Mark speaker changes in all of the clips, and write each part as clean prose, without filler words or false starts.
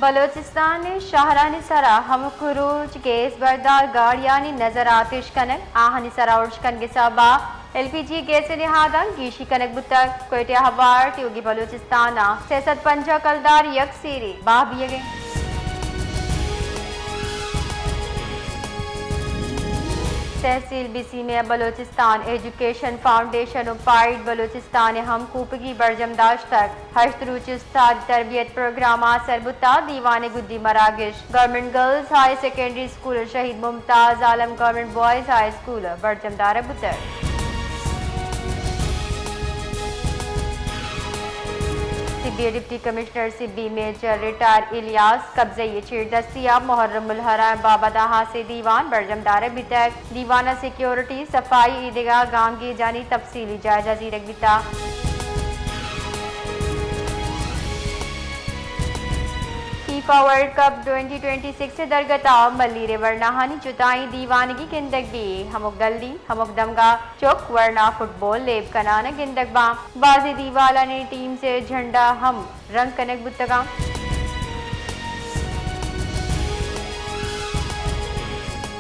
Speaker 1: बलोचिस्तान ने शाहरानी सरा हम खुरूज गैस बरदार गाड़ियानी नजर आतिश कनक आहनी सरा उर्शकन के सबा एलपीजी गैस निहादन गीशी कनक बुतक कोयटे हवार ट्योगी बलोचिस्तान सेसत पंजा कलदार यक सीरी बाह बिये गए तहसील बिसी में बलोचिस्तान एजुकेशन फाउंडेशन उपाइड बलोचिस्तान हम कूपगी बरजमदाश तक हश्तरूच उस्ताद तरबियत प्रोग्राम सरबुता दीवान गुद्दी मरागिश government girls high secondary school शहीद Mumtaz Alam government boys high school बरजमदार बुतर Sibi deputy commissioner Sibi major retire Ilyas कब्जे चीर दस्तिया मुहर्रमुल हराम बाबा से दीवान बरजमदार बितक दीवाना सिक्योरिटी सफाई ईदगाह गांव की जानी तफसीली जायजा जीरक बिता फीफा वर्ल्ड कप 2026 से दरगता मल्ली वर्नाहानी जुताई दीवानगी गिंदक भी हमक गल्दी हमक दमगा चौक वर्ना फुटबॉल लेब कनाना गिंदक बा बाजी दीवाला ने टीम से झंडा हम रंग कनक बुतगा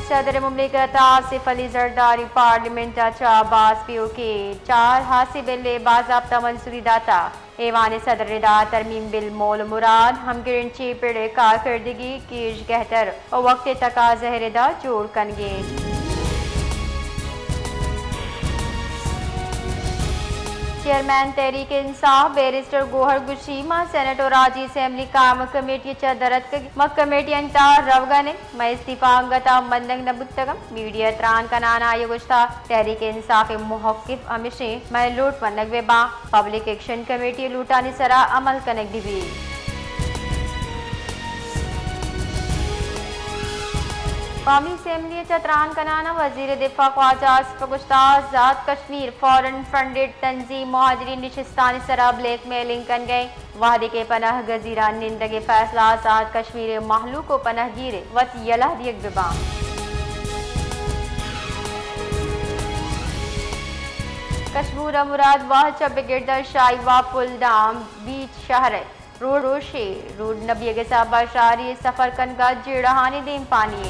Speaker 1: सदर मुमलिकत आसिफ अली जरदारी पार्लियामेंट चाबास पीओ के 4 हासी बिल बाज़ाब्ता मंसूरी दाता एवान सदर रिदा तरमीम बिल मोल मुराद हम गिरंची पिड़े कारकर्दगी कीर्ज गहतर और वक्त तका जहरिदा जोड़ कनगे chairman Tehreek Insaf barrister Gohar गुशीमा senate और राज्य असेंबली काम कमेटी चदरत कमेटी रवगन मैं इस्तीफा अंगता मंदंग नबुत्तगम मीडिया त्रान कनाना आयोगुस्ता तहरीक इंसाफ मुहक्किफ अमिशे मैं लूट मनक वेबा पब्लिक एक्शन कमेटी लूटानी सरा अमल कनक दिवी कौमी असेंबली चतरान कनाना वजीर दिफा ख्वाजा आसिफ आजाद कश्मीर फॉरेन फंडेड तंजीम मुहाजिरीन निशिस्तानी सरा ब्लैक मेलिंग कन गए वादे के पनाह गजीरा निंदगे फैसला आजाद कश्मीर महलू को पनाह गिरे वत यला दियक बिबा कश्मीर मुराद वाह चब गिरदर शाही वा पुल डाम बीच शहर रोड रोशे रोड नबी के साबा शारी सफर कन का जेड़हानी देम पानी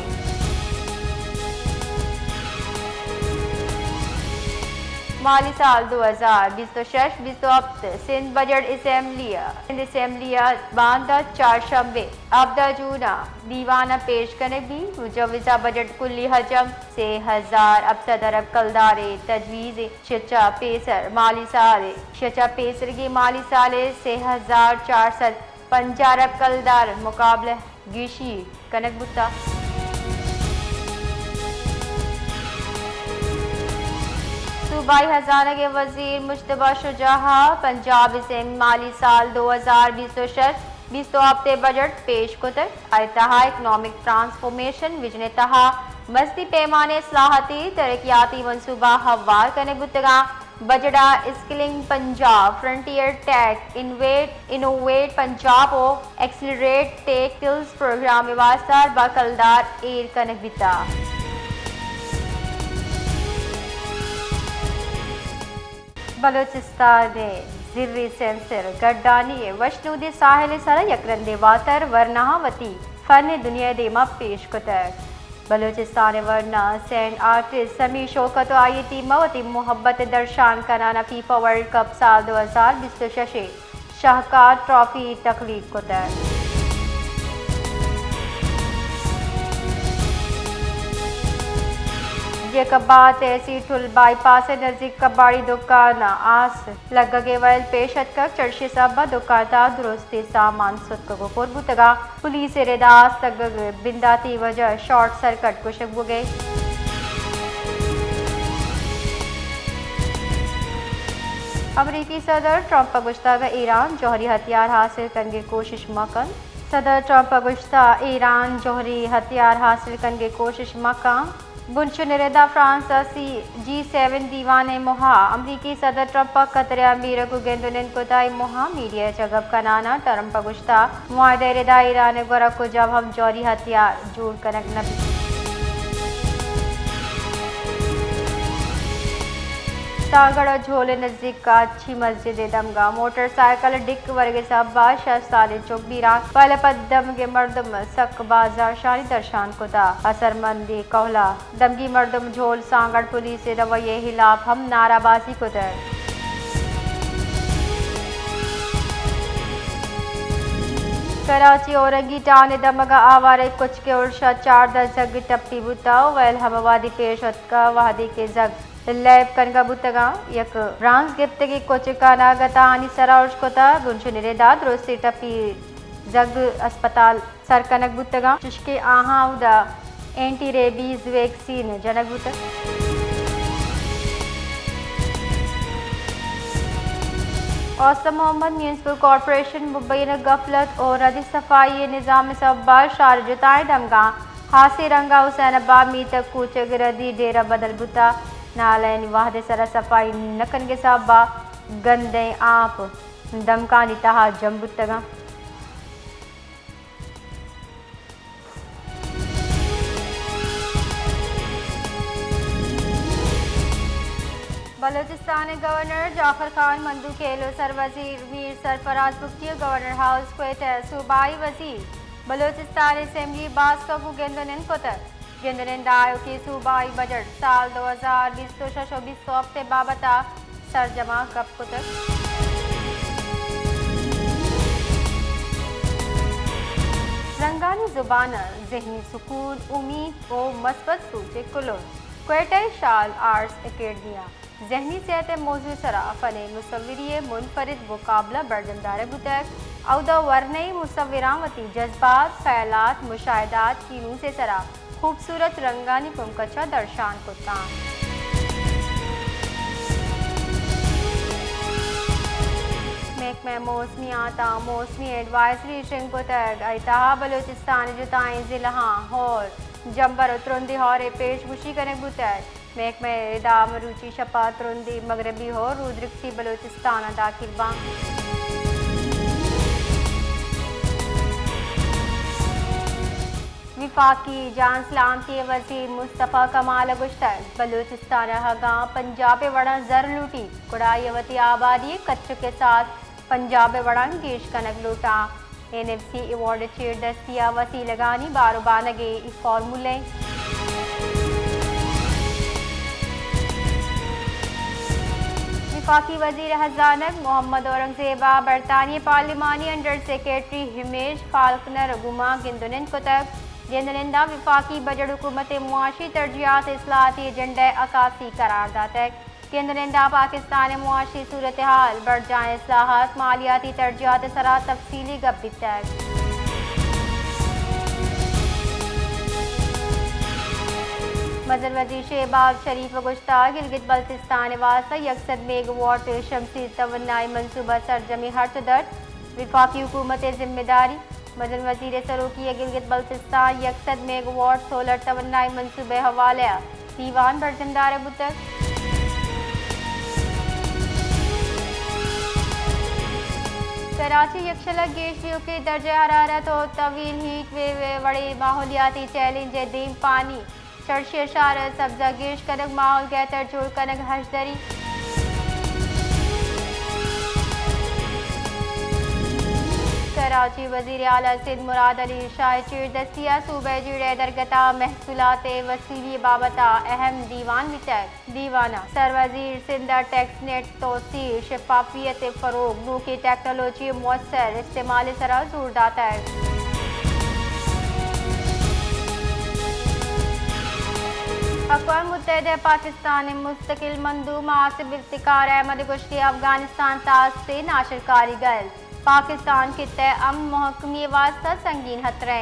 Speaker 1: माली साल 2026-27 सिंध बजट असेंबलिया बांदा 4 शंबे अब्दा जूना दीवाना पेश करने भी मुजवजा बजट कुल्ली हजम से 1000 अब सदर कलदारे तजवीज़ शचा पेसर माली साल शचा पेसर की माली साल से 1450 अरब कलदार मुकाबले गिशी कनक बुत्ता सूबाई खजाना के वजीर मुश्तबा शुजाहा पंजाब से माली साल 2026-27 हफ्ते बजट पेश कुतर अतहा इकनॉमिक ट्रांसफॉर्मेशन विजन तहा मस्ती पैमाने सलाहती तरक्याती मनसूबा हवार करने गुतगा बजड़ा skilling Punjab frontier tech innovate Punjab और एक्सलरेट टेक स्किल्स प्रोग्राम में वास्तार बाकलदार एर कनक बिता बलोचिस्तान जिर्री सेंसर गड्डानी वशनूदी साहिल सरा यकरंदे वातर वर्नावती फन दुनिया देमा पेश कुतर बलोचिस्तान वरना सैंड आर्टिस्ट समी शौकत आयती मवती मोहब्बत दर्शान कनाना फीफा वर्ल्ड कप साल 2026 शाहकार ट्रॉफी तकलीफ कुतर ये कबात ऐसी ठुल बाईपास नजदीक कबाड़ी दुकान आस लगगे वैल पेशत कर चर्शी सबा दुकानदार दुरुस्ती सामान सुत को पुरबुतगा पुलिस रेदास तक बिंदाती वजह शॉर्ट सर्किट को शब गए अमरीकी सदर ट्रंप गुश्तागा ईरान जौहरी हथियार हासिल करने की कोशिश मकन सदर ट्रंप गुश्ता ईरान जौहरी हथियार हासिल करने की कोशिश मकान बुनशुनरेदा फ्रांस G7 दीवाने मोहा अमरीकी सदर ट्रंप कतर अमीर को गेंदुनिन कोताई मोहा मीडिया जगब कनाना ट्रंप गुश्ता मुआहदे रेदा ईरान गोरा को जब हम जौहरी हथियार जोड़ कनक नबी सागड़ और झोले नजदीक का अच्छी मस्जिद दमगा मोटरसाइकिल डिक वर्गे सब्बा शस्ताली चौकबीरा पहले पद्दम के मर्दम सक बाजार शानी दर्शान कोता असरमंदी कहला दमगी मर्दम झोल सांगड़ पुलिस रवैये खिलाफ हम नाराबाजी कोता कराची औरंगी टाउन दमगा आवारे कुछ के उर्शा 4 जग टप्पी बुताओ वैल हमवादी पेश का वादी के जग लैब कनगा बुतगा यक फ्रांस गिफ्तगी कुछ का नागता आनी सराउश कोता गुंशु निरेदाद रोस्ती टप्पी जग अस्पताल सर कनक बुतगा चुशके आहा उदा एंटी रेबीज वैक्सीन जनक बुतगा औसम मोहम्मद म्यूनसिपल कॉरपोरेशन मुंबई ने गफलत और रदी सफाई निज़ाम सब्बा शार जुताए दमगा हासी रंगा हुसैनाबाद मी तक कूच रदी डेरा बदल बुता नालैन वाहदे सरा सफाई नकन के सब्बा गंदे आप दमकानी तहा जम बुतगा बलूचिस्तान गवर्नर जाफर खान मंदू केलो सर वजीर मीर सरफराज बुख्ती गवर्नर हाउस को सूबाई वजीर बलूचिस्तान असेंबली बास का गेंदन कोतर गेंदन दायो की सूबाई बजट साल 2020-24 हफ्ते बाबता सरजमा कब कोतर रंगानी जुबान जहनी सुकून उम्मीद और मस्बत सूचे कुलो क्वेटे शाल आर्ट्स एकेडमिया जहनी सेहत मौजूद सरा फ़न मुसविरी मुनफरिद मुकाबला बरजमदार बुतक अवदा वरनई मुसविरावती जज्बात ख्यालात मुशाहिदात कीनू से सरा खूबसूरत रंगानी कुमकचा दर्शान कुत्ता महकमा मौसमियात मौसमी एडवाइजरी शिंकुतक अतहा बलूचिस्तान जुताएं जिला हॉर जंबर तुरंदी हौरे पेशगुशी कने बुतक महकमा इदाम रुचि शपा तुरंदी मगरबी हो रुद्रिक्ति बलूचिस्तान दाखिल बांग विफाकी जान सलामती वजीर मुस्तफ़ा कमाल गुश्तर बलूचिस्तान हगा पंजाब वड़ा जर लूटी कुड़ायवती आबादी कच्च के साथ पंजाब वड़ा गेश कनक लूटा NFC अवार्ड चेर दस्तिया वसी लगानी बारोबानगे फॉर्मूले वफाकी वजीर खजानत मोहम्मद औरंगजेबा बरतानी पार्लिमानी अंडर सेक्रेटरी हिमेश फाल्कनर गुमा गिंदुनिन कुतब गिंदुनिंदा विफाकी बजट हुकूमत मुआशी तरजीहात इस्लाहाती एजेंडा अकासी करार दाता गिंदुनिंदा पाकिस्तान मुआशी सूरत हाल बढ़ जाए इस्लाहात मालियाती तरजीहात सरा तफसीली गब्बित मजर वजीर शहबाज शरीफ गुश्ता गिलगित बल्तिस्तान वास्ता यकसद मेगावाट शमसी तवन्नाई मनसूबा सरजमी हर्च दर्द विफाकी हुकूमत जिम्मेदारी मजर वजीर सरोकी गिलगित बल्तिस्तान यकसद मेगावाट सोलर तवन्नाई मनसूबे हवाले दीवान बरजमदार बुतक कराची यकशला गेशियों के दर्जे हरारत और तवील हीट वे बड़े माहौलियाती चैलेंज दीम पानी चर्चे शार सब्जा गिश कनक माहौल गहतर जोड़ कनक हशदरी कराची वजीर आला सिंध मुराद अली शाह चीर दस्तिया सूबे जुड़े दरगता महसूलात वसीली बाबता अहम दीवान वितक दीवाना सर वजीर सिंधा टैक्स नेट तोसी शफाफियत फरोग नू की टेक्नोलॉजी मौसर इस्तेमाल सरा जोर दाता है अक़वाम मुत्तहिदा पाकिस्तान मुस्तकिल मंदूब आसिफ इफ्तिकार अहमद गुश्ती अफगानिस्तान ताज से नाशरकारी गल पाकिस्तान खित्ते अमन महकमी वास्ता संगीन खतरे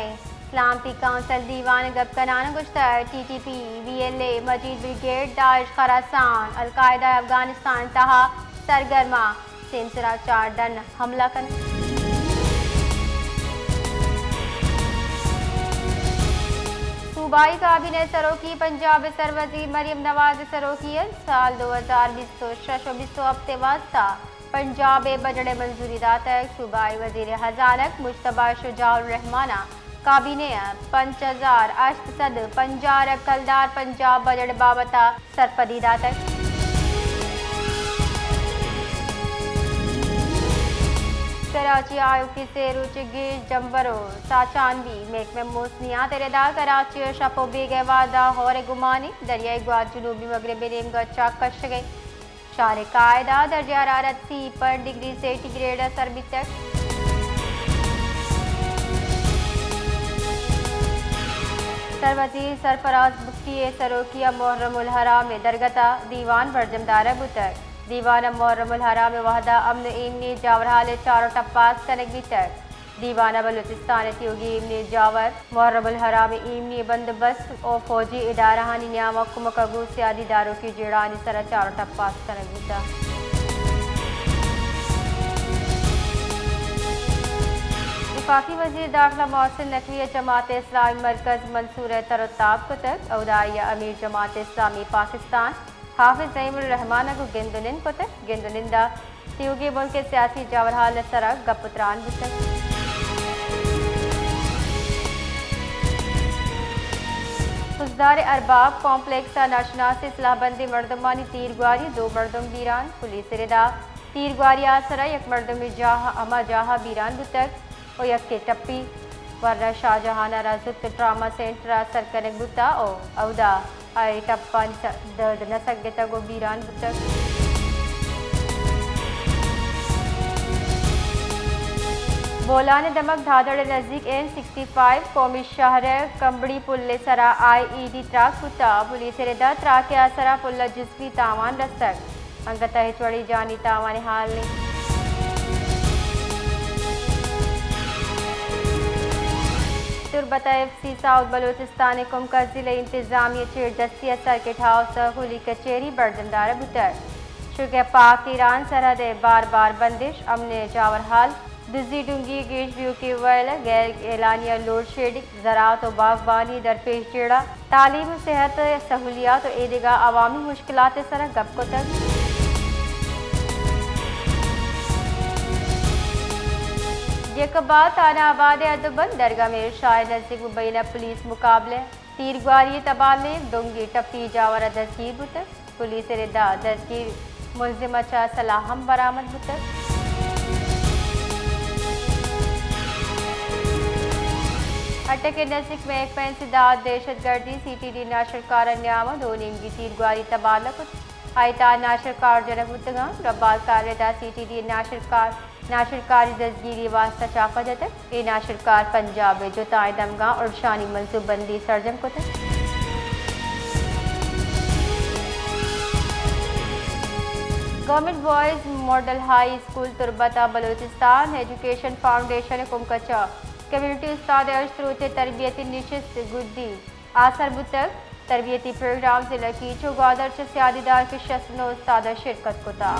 Speaker 1: सलामती काउंसिल दीवान गबकनान गुश्तर TTP VLA मजीद ब्रिगेड दाइश खरासान अलकायदा अफगानिस्तान तहा सरगर्मा सिमसरा 4 डन हमला कर सूबाई काबिनेट सरोकी पंजाब सरवजीर मरियम नवाज सरोकी साल 2020-24 हफ्ते वास्ता पंजाब बजट मंजूरी दाता सूबाई वजीर खजानत मुश्तबा शुजाउर रहमाना काबीने 5000 पंजार कलदार पंजाब बजट बाबता सरपदी दाता कराची आयुक्त से रुचिगिर जम्बरो साचानवी मेक में मोसनिया तेरेदा कराची शपोबी के वादा होरे गुमानी दरियाई ग्वाद जुनूबी मगरबी नेम गच्चा कश गए शार कायदा दर्जा हरारत 30 पर डिग्री सेंटीग्रेड असर भी तक सरवजीर सरफराज मुफ्ती सरोकिया मुहर्रमुल हराम में दरगता दीवान बरजमदार बुतर दीवान मुहर्रमुल हराम वहदा अमन इमनी जावरहाल चारों टप्पास कनक भी तक दीवाना बलूचिस्तान योगी इमनी जावर मुहर्रमुल हराम इमनी बंदोबस्त और फौजी इदाराहानी न्याम कुमकगू सियादीदारों की जेड़ानी सरा चारों टप्पास कनक भी तक वफाकी वज़ीर दाखिला मोहसिन नकवी जमात इस्लामी मरकज़ मंसूर तरताब को तक अवदाइया अमीर जमात इस्लामी पाकिस्तान हाफिज नईमुर रहमान को गिंदुनिन को तक गिंदुनिंदा तियोगी मुल्क के सियासी जावरहाल सरक गपुत्रान बुतक फुजदार अरबाब कॉम्प्लेक्स नाशनासी इस्लाहबंदी मरदमानी तीरगुआरी 2 मरदम बीरान पुलिस रिदा तीरगुआरी आसरा एक मरदम जाहा अमा जाहा बीरान बुतक और यक्के टप्पी वरना शाहजहाना राजुत ट्रामा सेंटर सरकनक बुता ओ अवदा आई टप्पा दर्द नसक गेता गो बीरान बुतक बोलाने दमक धादड़ नज़दीक N65 कौमी शहर कंबड़ी पुल्ले सरा IED ट्रक बुता पुलिस रेदा ट्रक के असरा पुल्ला जिसवी तावान रसक अंगता हिचवड़ी जानी तावान हाल ने तुरबता FC साउथ बलूचिस्तान कुमका जिले इंतजामिया चेर दस्तिया सर्किट हाउस हुली कचेरी बरजमदार बुतर शुगर पाक ईरान सरहद बार बार बंदिश अमने जावरहाल बिजी डूंगी गेज व्यू की वैल गैर एलानिया लोड शेडिंग ज़राअत और बागबानी दरपेश जेड़ा तालीम सेहत सहूलियात और एदिगा अवामी मुश्किलात सर गप को तक यकबा थाना आबाद अदबन दरगाह में शाह नजदीक मुबैना पुलिस मुकाबले तीरगुआरी तबाले डोंगी टप्पी जावरा दस्तगीर बुतक पुलिस रिदा दस्तगीर मुलजिम अच्छा सलाहम बरामद बुतक अटक के नजदीक में एक पेंसिदार दहशतगर्दी CTD नाशरकार न्याम दो नीमगी तीरगुआरी तबाला आयता नाशरकार जनक बुतगा रब्बाल कारदा CTD नाशरकारी दस्तगीरी वास्ता चापा जतक ए नाशरकार पंजाब जो तायदमगा और शानी मनसूबबंदी सरजम को तक government boys model high school तुरबता बलूचिस्तान एजुकेशन फाउंडेशन कुमकचा कम्युनिटी उस्ताद अशरूत तरबियती निशिस्त गुद्दी आसर बुतक तरबियती प्रोग्राम जिला की चौगादर से सियादीदार के शस्नो उस्ताद शिरकत को था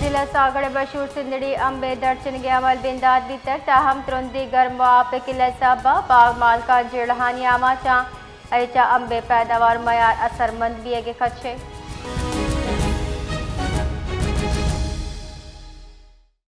Speaker 1: जिला सागड़ बशूर सिंदड़ी अम्बे दर्शन के अमल बिंदाद भी तक ताहम तुरंदी गर्म आप किला साबा बाग माल का जेड़हानी आमा चा ऐचा अम्बे पैदावार मयार असरमंद भी के खचे